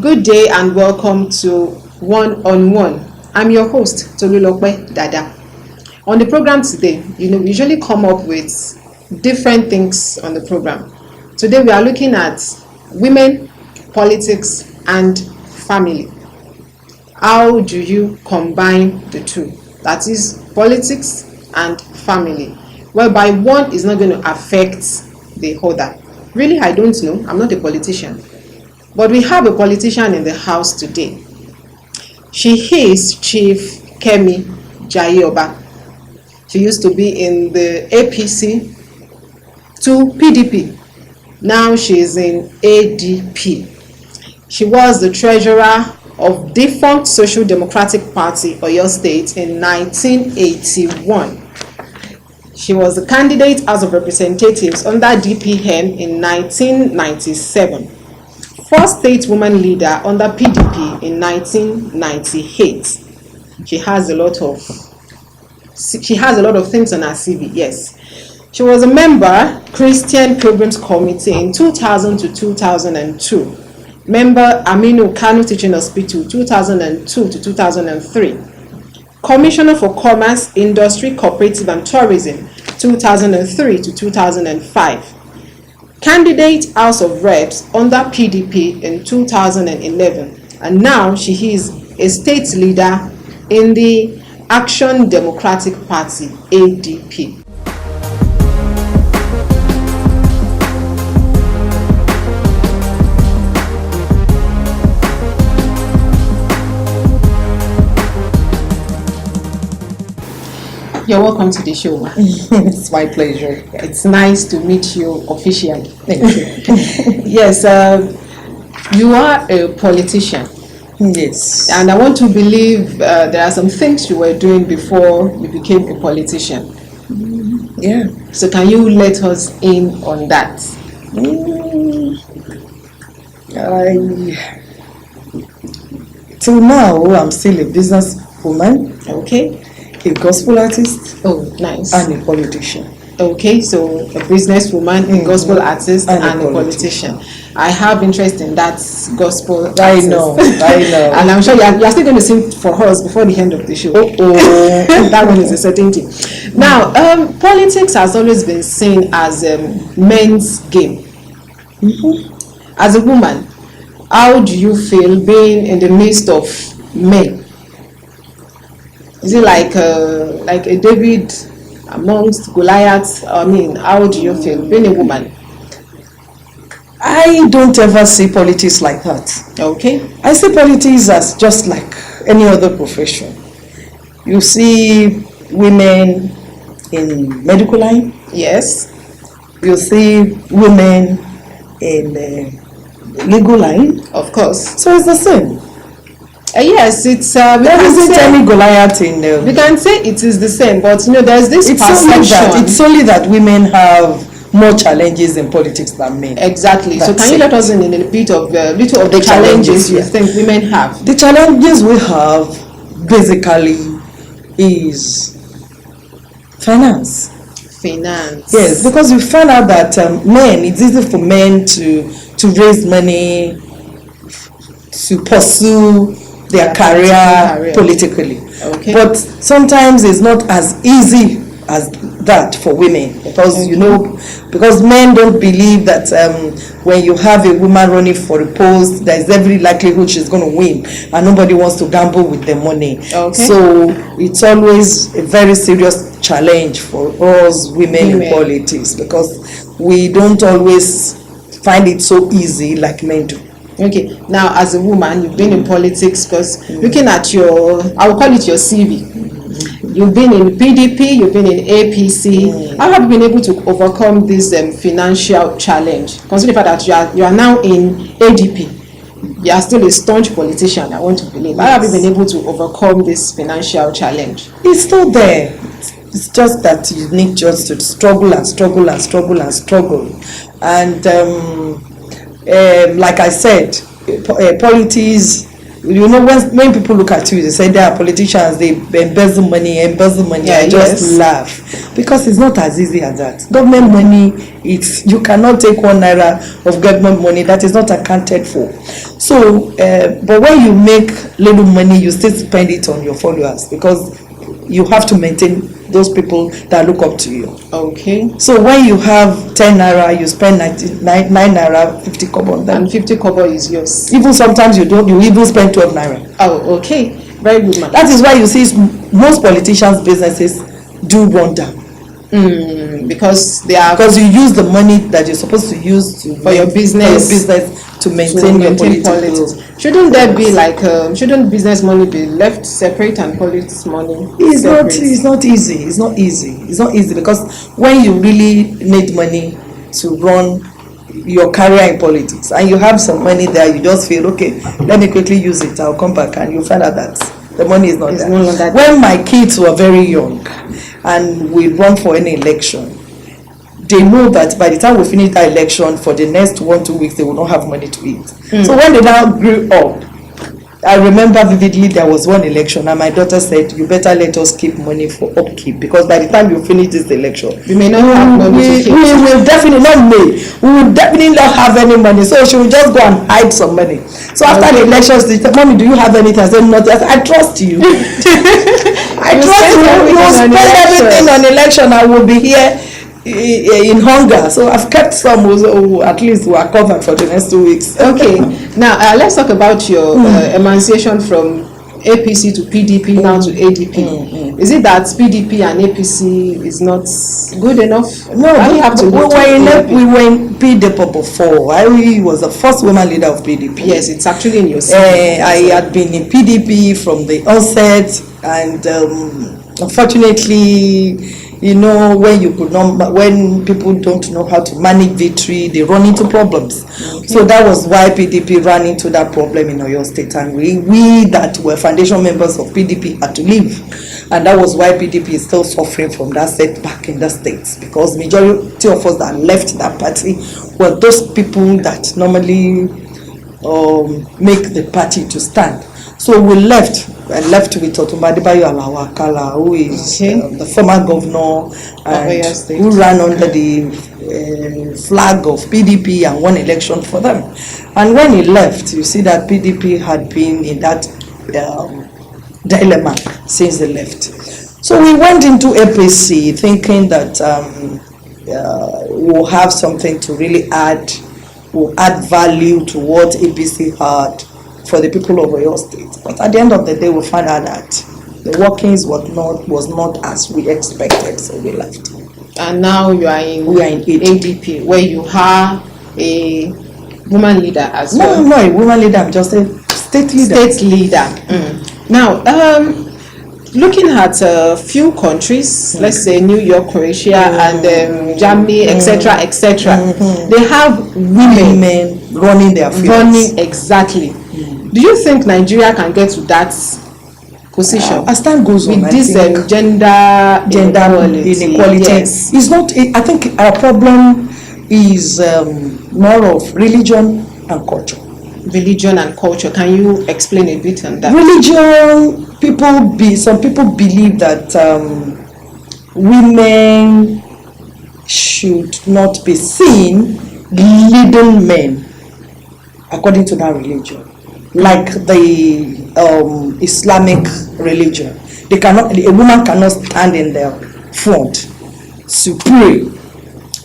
Good day and welcome to One on One. I'm your host, Tolulope Dada. On the program today, we usually come up with different things on the program. Today we are looking at women, politics, and family. How do you combine the two? That is politics and family, whereby one is not going to affect the other. Really, I don't know. I'm not a politician. But we have a politician in the house today. She is Chief Kemi Jaiyeoba. She used to be in the APC to PDP. Now she is in ADP. She was the treasurer of defunct Social Democratic Party, Oyo State, in 1981. She was the candidate House of Representatives under DPN in 1997. First state woman leader under PDP in 1998. She has a lot of things on her CV. Yes, she was a member Christian Pilgrims Committee in 2000 to 2002. Member Aminu Kano Teaching Hospital 2002 to 2003. Commissioner for Commerce, Industry, Cooperative and Tourism 2003 to 2005. Candidate House of Reps under PDP in 2011, and now she is a state leader in the Action Democratic Party, ADP. You're welcome to the show. It's my pleasure. It's nice to meet you officially. Thank you. Yes, you are a politician. Yes. And I want to believe there are some things you were doing before you became a politician. Yeah. So can you let us in on that? Till now, I'm still a businesswoman. Okay. A gospel artist. Oh, nice. And a politician. Okay, so a businesswoman, a gospel artist, and a politician. I have interest in that gospel artist. I know. And I'm sure you're still going to sing for us before the end of the show. That one is a certainty. Now, politics has always been seen as a men's game. Mm-hmm. As a woman, how do you feel being in the midst of men? Is it like a David amongst Goliath? I mean, how do you feel being a woman? I don't ever see politics like that. Okay. I see politics as just like any other profession. You see women in medical line. Yes. you see women in legal line. Of course. So it's the same. Yes, it's There isn't any Goliath in them. we can say it is the same, but there's this It's only perception. it's only that women have more challenges in politics than men. Exactly. So That's can you let it. us in a bit of little of the The challenges challenges, you yeah. think women have? The challenges we have basically is finance. Finance. Yes, because we found out that men, it's easy for men to raise money, to pursue their career politically. Okay. But sometimes it's not as easy as that for women, because because men don't believe that when you have a woman running for a post, there's every likelihood she's going to win, and nobody wants to gamble with the money. Okay. So it's always a very serious challenge for us women in politics, because we don't always find it so easy like men do. Okay, now as a woman, you've been in politics, because looking at your, I will call it your CV. You've been in PDP, you've been in APC. How have you been able to overcome this financial challenge? Considering the fact that you are now in ADP, you are still a staunch politician, I want to believe. How have you been able to overcome this financial challenge? It's still there. It's just that you need just to struggle and struggle and struggle and struggle. And like I said, politics, when people look at you, they say they are politicians, they embezzle money. Yeah, I just laugh, because it's not as easy as that. Government money, you cannot take 1 naira of government money that is not accounted for. So, but when you make little money, you still spend it on your followers, because you have to maintain those people that look up to you. Okay. So when you have 10 naira, you spend 9 naira 50 kobo on them. And 50 kobo is yours. Even sometimes you even spend 12 naira. Oh, okay. Very good, man. That is why you see most politicians' businesses do run down. Because you use the money that you're supposed to use for your business to maintain your politics. Shouldn't there be like shouldn't business money be left separate and politics money separate? It's not easy, because when you really need money to run your career in politics, and you have some money there, you just feel, okay, let me quickly use it, I'll come back, and you find out that the money is not there. When my kids were very young and we run for any election, they know that by the time we finish that election, for the next 1-2 weeks, they will not have money to eat. So when they now grew up, I remember vividly there was one election, and my daughter said, you better let us keep money for upkeep, because by the time you finish this election, we may not have money to keep. We will definitely not have any money. So she will just go and hide some money. So after the elections, she said, Mommy, do you have anything? I said, no. I trust you. I trust you. You will spend everything on election. I will be here in hunger. So I've kept some who at least were covered for the next 2 weeks. Okay. Now let's talk about your emancipation from APC to PDP now to ADP. Is it that PDP and APC is not good enough? No, we were in PDP before. I was the first woman leader of PDP. Yes, it's actually in your CV. I had been in PDP from the onset, and unfortunately, when people don't know how to manage victory, they run into problems. Okay. So that was why PDP ran into that problem in Oyo State, and we that were foundation members of PDP had to leave, and that was why PDP is still suffering from that setback in the states, because majority of us that left that party were those people that normally make the party to stand. So we left with Otumba Adebayo Alawakala, who is the former governor, and who ran under the flag of PDP and won election for them. And when he left, you see that PDP had been in that dilemma since they left. So we went into APC thinking that we'll have something to really add value to what APC had for the people of Oyo State. But at the end of the day, we found out that the workings was not as we expected, so we left. And now we are in ADP, where you are a woman leader as well. No, a woman leader. I'm just a state leader. Now, looking at a few countries, let's say New York, Croatia, and Germany, etc., etc., they have women running their fields. running exactly. Do you think Nigeria can get to that position As time goes on, with this I think gender inequality? Yes. It's not. I think our problem is more of religion and culture. Religion and culture. Can you explain a bit on that? Religion, some people believe that women should not be seen leading men according to that religion, like the Islamic religion. A woman cannot stand in the front to pray.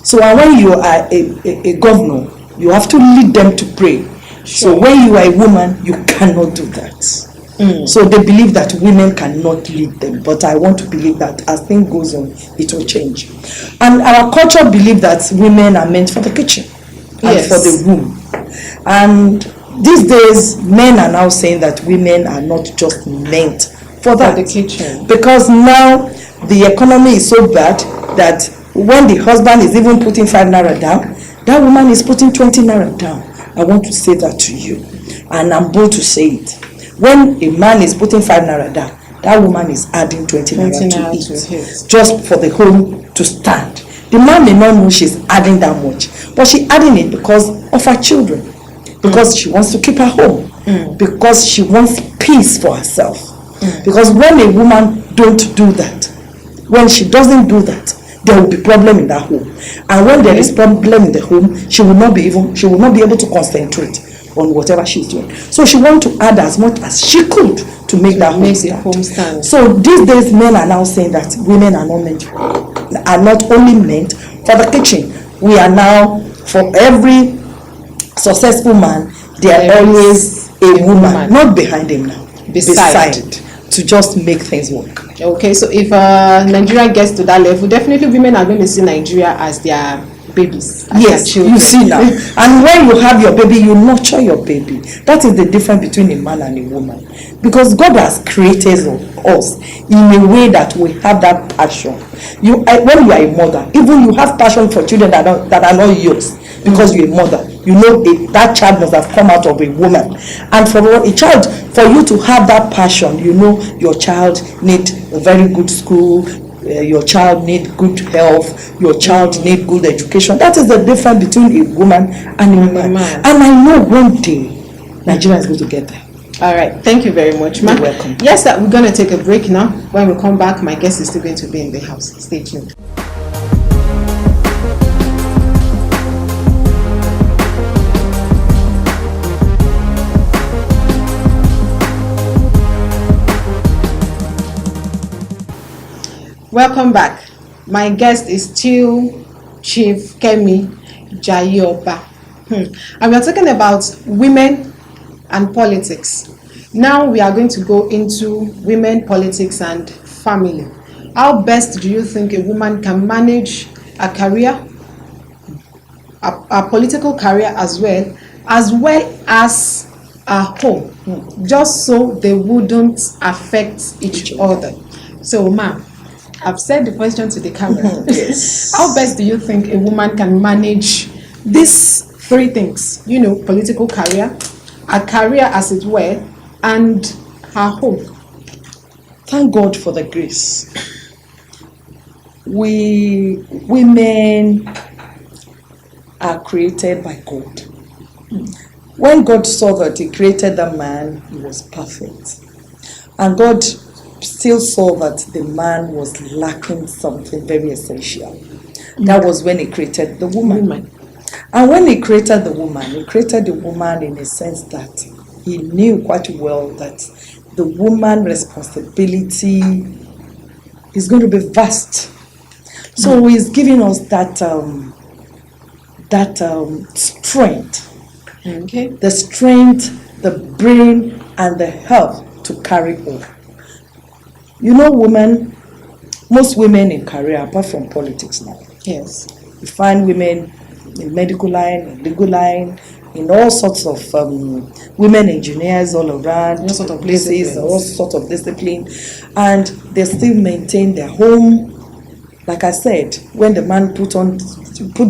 So when you are a governor, you have to lead them to pray. Sure. So when you are a woman, you cannot do that. So they believe that women cannot lead them, but I want to believe that as things goes on, it will change. And our culture believe that women are meant for the kitchen and for the room. And these days, men are now saying that women are not just meant for that. The kitchen. Because now the economy is so bad that when the husband is even putting 5 naira down, that woman is putting 20 naira down. I want to say that to you, and I'm bold to say it. When a man is putting 5 naira down, that woman is adding 20 naira to it, just for the home to stand. The man may not know she's adding that much, but she's adding it because of her children, because she wants to keep her home, because she wants peace for herself. Because when a woman don't do that, when she doesn't do that, there will be problem in that home, and when there is problem in the home, she will not be able to concentrate on whatever she's doing. So she wants to add as much as she could to make that home stand. So these days, men are now saying that women are not only meant for the kitchen. We are now, for every successful man, there are always a woman, not behind him now, beside to just make things work. Okay, so if Nigeria gets to that level, definitely women are going to see Nigeria as their babies. Yes, you see now. And when you have your baby, you nurture your baby. That is the difference between a man and a woman. Because God has created us in a way that we have that passion. When you are a mother, even you have passion for children that are not yours, because you're a mother. You know that child must have come out of a woman. And for a child, for you to have that passion, you know your child needs a very good school, your child needs good health, your child needs good education. That is the difference between a woman and a man. And I know one day Nigeria is going to get there. All right, thank you very much, ma'am. You're welcome. Yes, sir, we're going to take a break now. When we come back, my guest is still going to be in the house. Stay tuned. Welcome back. My guest is still Chief Kemi Jaiyeoba. And we are talking about women and politics. Now we are going to go into women, politics, and family. How best do you think a woman can manage a career, a political career as well as a home, just so they wouldn't affect each other? So, ma'am, I've said the question to the camera. Yes. How best do you think a woman can manage these 3 things? Political career, a career as it were, and her home. Thank God for the grace. We women are created by God. When God saw that He created the man, he was perfect. And God still saw that the man was lacking something very essential. That was when He created the woman. And when He created the woman in a sense that He knew quite well that the woman's responsibility is going to be vast. So He's giving us that strength. Okay. The strength, the brain, and the health to carry on. Most women in career, apart from politics now. Yes. You find women in medical line, in legal line, in all sorts of women engineers all around, All sort of places, disciplines. all sorts of discipline, and they still maintain their home. Like I said, when the man put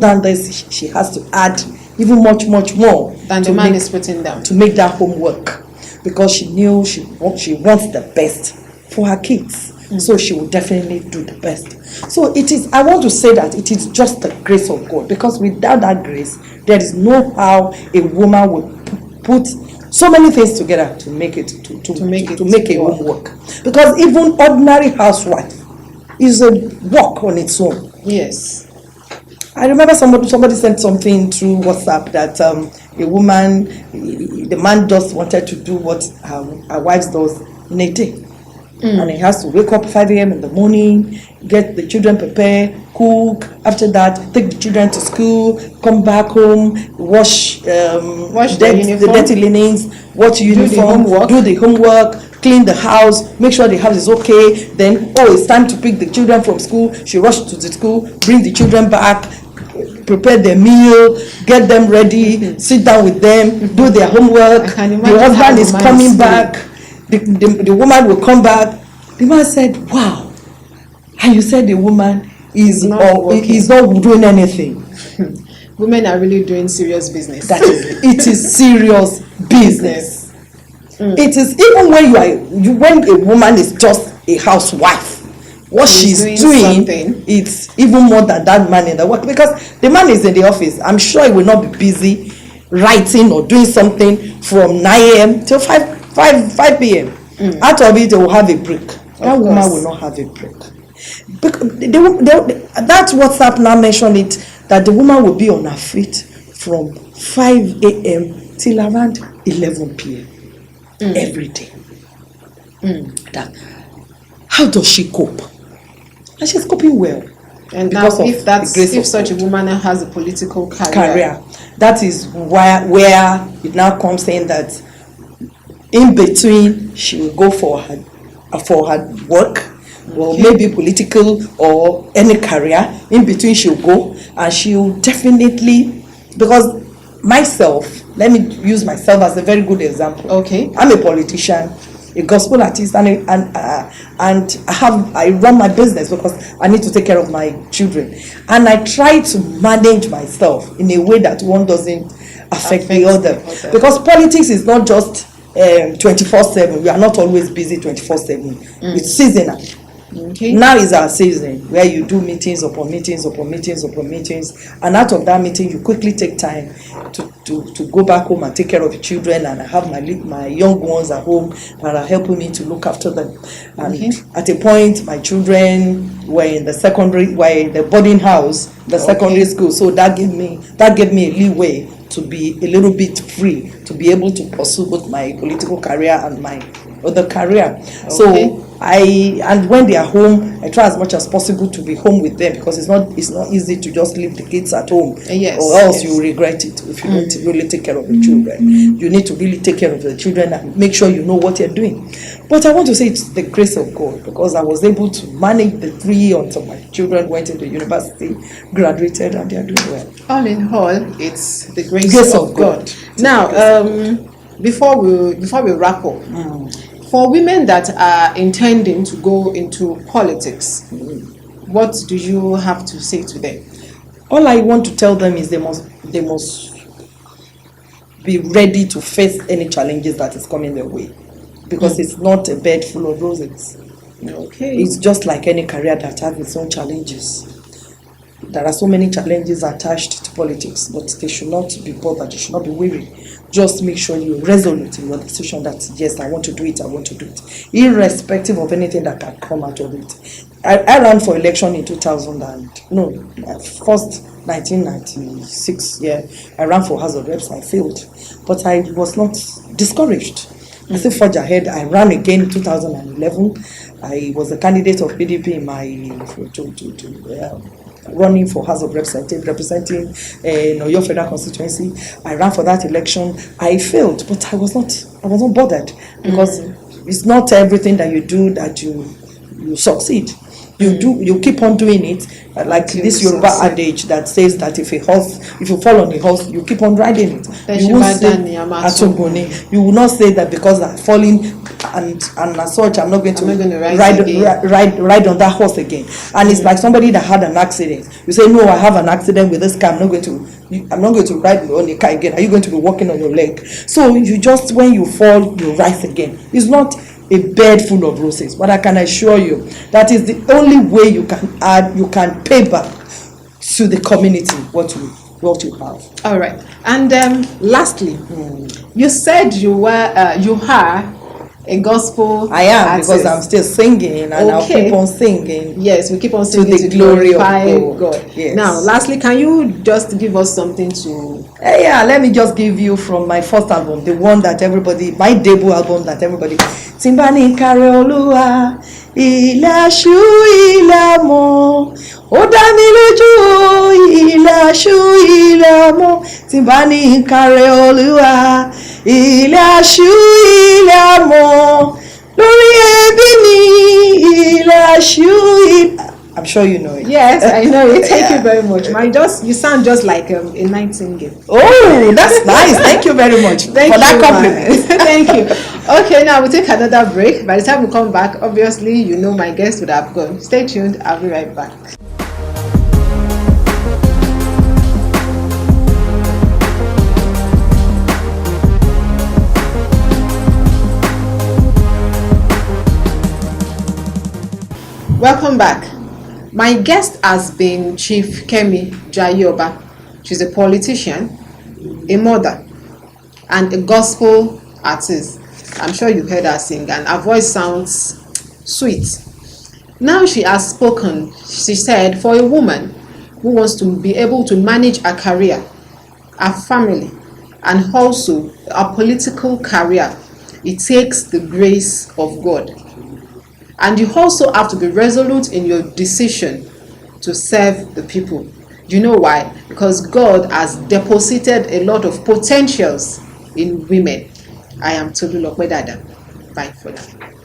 down this, she has to add even much more Than the man is putting down. to make that home work, because she knew she wants the best for her kids. So she will definitely do the best. So it is, I want to say that it is just the grace of God, because without that grace, there is no how a woman would put so many things together to make it to make a home work. Because even ordinary housewife is a work on its own. Yes. I remember somebody sent something through WhatsApp that a woman, the man just wanted to do what her wife does in a day. And he has to wake up 5 a.m. in the morning, get the children prepared, cook. After that, take the children to school, come back home, wash the dirty linens, wash uniform, do the homework, clean the house, make sure the house is okay. Then, it's time to pick the children from school. She rushed to the school, bring the children back, prepare their meal, get them ready, sit down with them, do their homework. The husband is coming back. The woman will come back. The man said, "Wow," and you said the woman is not doing anything. Women are really doing serious business. That is, it is serious business. It is, even when a woman is just a housewife, what she's doing, it's even more than that man in the work, because the man is in the office. I'm sure he will not be busy writing or doing something from 9 a.m. till 5 p.m. Out of it, they will have a break. That woman will not have a break. That WhatsApp now mentioned it, that the woman will be on her feet from 5 a.m. till around 11 p.m. every day. How does she cope? And she's coping well. And now, if such a woman has a political career, that is where it now comes in that in between she will go for her work, or maybe political or any career. In between she'll go, and she'll definitely, because myself, let me use myself as a very good example. Okay. I'm a politician, a gospel artist, and I run my business because I need to take care of my children, and I try to manage myself in a way that one doesn't affect the other. Because politics is not just 24/7. We are not always busy 24/7. It's seasonal. Okay. Now is our season where you do meetings upon meetings upon meetings upon meetings, and out of that meeting you quickly take time to go back home and take care of the children, and I have my young ones at home that are helping me to look after them. And at a point, my children were in the boarding house, the secondary school, so that gave me a leeway to be a little bit free, to be able to pursue both my political career and my other career. So and when they are home, I try as much as possible to be home with them, because it's not easy to just leave the kids at home, or else you regret it if you don't really take care of the children. You need to really take care of the children and make sure you know what you're doing. But I want to say it's the grace of God, because I was able to manage the three until my children went into university, graduated, and they are doing well. All in all, it's the grace of God. Now, before we wrap up, for women that are intending to go into politics, what do you have to say to them? All I want to tell them is they must be ready to face any challenges that is coming their way, because it's not a bed full of roses. Okay. It's just like any career that has its own challenges. There are so many challenges attached to politics, but they should not be bothered. You should not be weary. Just make sure you're resolute in your decision that, yes, I want to do it, irrespective of anything that can come out of it. I ran for election in 1996, I ran for House of Reps. I failed, but I was not discouraged. I still forged ahead. I ran again in 2011. I was a candidate of PDP in my running for House of Reps, representing Oyo Federal constituency. I ran for that election. I failed, but I was not bothered, because it's not everything that you do that you succeed. you keep on doing it, like Until this you Yoruba succeed. adage that says that if you fall on a horse, you keep on riding it. Then You she won't bad say than the Amato. Atunguni. You will not say that because I'm falling and as such I'm not going to I'm not going to ride on that horse again. And it's like somebody that had an accident. You say, no, I have an accident with this car. I'm not going to ride on the car again. Are you going to be walking on your leg? So you just, when you fall, you rise again. It's not a bed full of roses, but I can assure you that is the only way you can pay back to the community what you have. All right. And lastly, you said you are a gospel I am artist. because I'm still singing, and I'll keep on singing. Yes, we keep on singing the glory of glorify God. Yes. Now, lastly, can you just give us something to? Yeah, let me just give you from my first album, the one that my debut album that everybody. Timbani kare Olúwa, ilẹ̀ ṣú ilẹ̀ mọ́, ó dá mi lójú ilẹ̀ ṣú ilẹ̀ mọ́. Timbani kare Olúwa, ilẹ̀ ṣú ilẹ̀ mọ́, lórí ẹbí mi ilẹ̀ ṣú. I'm sure you know it. Yes, I know it. Thank you very much. You sound just like a nightingale. Oh, that's nice. Thank you very much for that compliment. Thank you. Okay, now we'll take another break. By the time we come back, obviously, you know my guest would have gone. Stay tuned. I'll be right back. Welcome back. My guest has been Chief Kemi Jaiyeoba. She's a politician, a mother, and a gospel artist. I'm sure you heard her sing, and her voice sounds sweet. Now she has spoken. She said, for a woman who wants to be able to manage her career, her family, and also a political career, it takes the grace of God. And you also have to be resolute in your decision to serve the people. Do you know why? Because God has deposited a lot of potentials in women. I am Tolulope Dada. Bye for now.